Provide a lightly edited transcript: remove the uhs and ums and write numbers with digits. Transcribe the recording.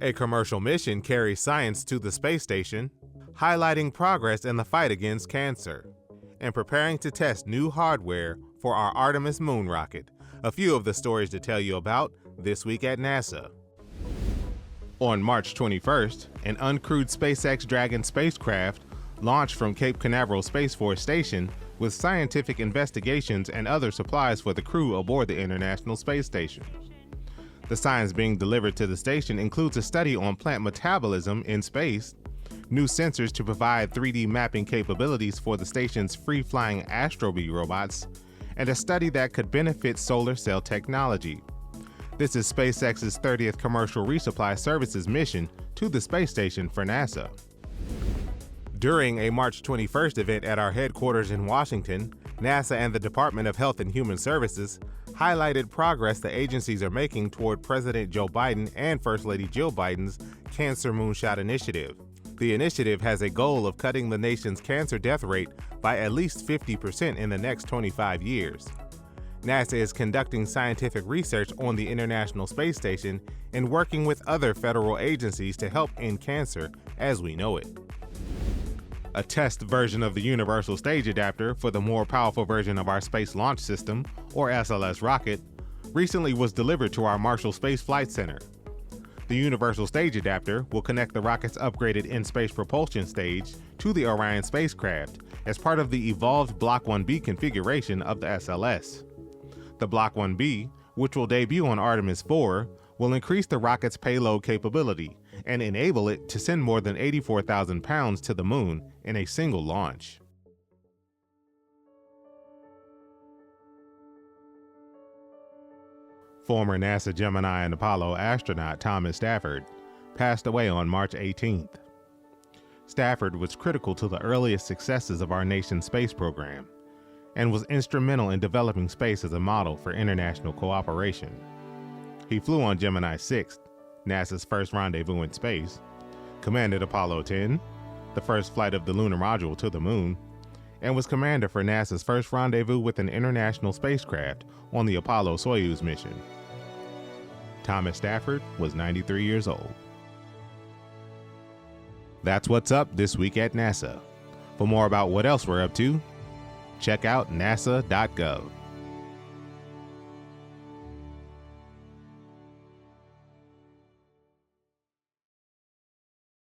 A commercial mission carries science to the space station, highlighting progress in the fight against cancer, and preparing to test new hardware for our Artemis Moon rocket. A few of the stories to tell you about this week at NASA. On March 21st, an uncrewed SpaceX Dragon spacecraft launched from Cape Canaveral Space Force Station with scientific investigations and other supplies for the crew aboard the International Space Station. The science being delivered to the station includes a study on plant metabolism in space, new sensors to provide 3D mapping capabilities for the station's free-flying Astrobee robots, and a study that could benefit solar cell technology. This is SpaceX's 30th commercial resupply services mission to the space station for NASA. During a March 21st event at our headquarters in Washington, NASA and the Department of Health and Human Services highlighted progress the agencies are making toward President Joe Biden and First Lady Jill Biden's Cancer Moonshot Initiative. The initiative has a goal of cutting the nation's cancer death rate by at least 50% in the next 25 years. NASA is conducting scientific research on the International Space Station and working with other federal agencies to help end cancer as we know it. A test version of the Universal Stage Adapter for the more powerful version of our Space Launch System, or SLS rocket, recently was delivered to our Marshall Space Flight Center. The Universal Stage Adapter will connect the rocket's upgraded in-space propulsion stage to the Orion spacecraft as part of the evolved Block 1B configuration of the SLS. The Block 1B, which will debut on Artemis 4, will increase the rocket's payload capability and enable it to send more than 84,000 pounds to the moon in a single launch. Former NASA Gemini and Apollo astronaut Thomas Stafford passed away on March 18th. Stafford was critical to the earliest successes of our nation's space program and was instrumental in developing space as a model for international cooperation. He flew on Gemini 6, NASA's first rendezvous in space, commanded Apollo 10, the first flight of the lunar module to the moon, and was commander for NASA's first rendezvous with an international spacecraft on the Apollo-Soyuz mission. Thomas Stafford was 93 years old. That's what's up this week at NASA. For more about what else we're up to, check out nasa.gov.